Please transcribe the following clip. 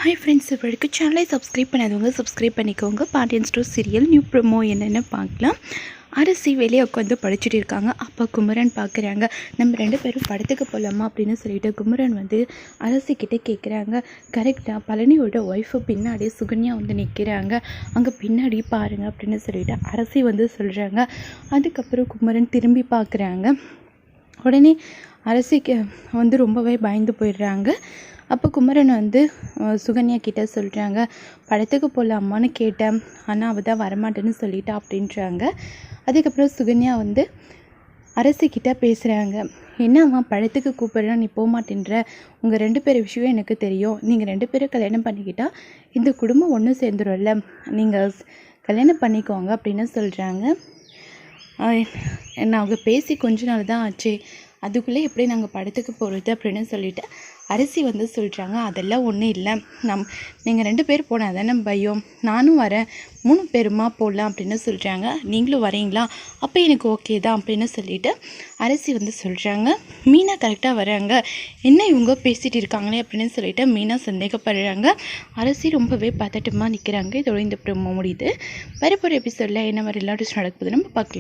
Hi friends, இப்போ சேனலை subscribe பண்ணாதவங்க சப்ஸ்கிரைப் பண்ணிக்கோங்க. Pandian store serial new promo என்னென்னு பார்க்கலாம். அரசி வெளியே உட்காந்து படிச்சுட்டு இருக்காங்க. அப்போ குமரன் பார்க்குறாங்க. நம்ம 2 பேரும் படத்துக்கு போகலாமா அப்படின்னு சொல்லிட்டு குமரன் வந்து அரசிக்கிட்டே கேட்குறாங்க. கரெக்டாக பழனியோட ஒய்ஃபு பின்னாடி சுகன்யா வந்து நிற்கிறாங்க. அங்கே பின்னாடி பாருங்கள் அப்படின்னு சொல்லிட்டு அரசி வந்து சொல்கிறாங்க. அதுக்கப்புறம் குமரன் திரும்பி பார்க்குறாங்க. உடனே அரசிக்கு வந்து ரொம்பவே பயந்து போயிடுறாங்க. அப்போ குமரன் வந்து சுகன்யா கிட்டே சொல்கிறாங்க, படத்துக்கு போகலாமான்னு கேட்டேன், ஆனால் அவள் தான் வரமாட்டேன்னு சொல்லிட்டா அப்படின்றாங்க. அதுக்கப்புறம் சுகன்யா வந்து அரசிக்கிட்ட பேசுகிறாங்க. என்னம்மா படத்துக்கு கூப்பிட்றா, நீ போக மாட்டேன்ற, உங்கள் 2 பேர் விஷயம் எனக்கு தெரியும். நீங்கள் 2 பேரும் கல்யாணம் பண்ணிக்கிட்டால் இந்த குடும்பம் ஒன்று சேர்ந்துரும்ல, நீங்கள் கல்யாணம் பண்ணிக்கோங்க அப்படின்னு சொல்கிறாங்க. அவங்க பேசி கொஞ்ச நாள் தான் ஆச்சு, அதுக்குள்ளே எப்படி நாங்கள் படத்துக்கு போகிறது அப்படின்னு சொல்லிட்டு அரசி வந்து சொல்கிறாங்க. அதெல்லாம் ஒன்றும் இல்லை, நீங்கள் 2 பேர் போனால் தானே பயம், நானும் வரேன், 3 பேருமா போடலாம் அப்படின்னு சொல்கிறாங்க. நீங்களும் வரீங்களா? அப்போ எனக்கு ஓகே தான் அப்படின்னு சொல்லிட்டு அரசி வந்து சொல்கிறாங்க. மீனா கரெக்டாக வராங்க. என்ன இவங்க பேசிகிட்டு இருக்காங்களே அப்படின்னு சொல்லிட்டு மீனா சந்தேகப்படுறாங்க. அரசி ரொம்பவே பதட்டமாக நிற்கிறாங்க. இதோட இந்த ப்ரோமோ முடியுது. வரப்போகிற எபிசோடில் என்ன மாதிரி எல்லாரும் நடக்குது நம்ம பார்க்கலாம்.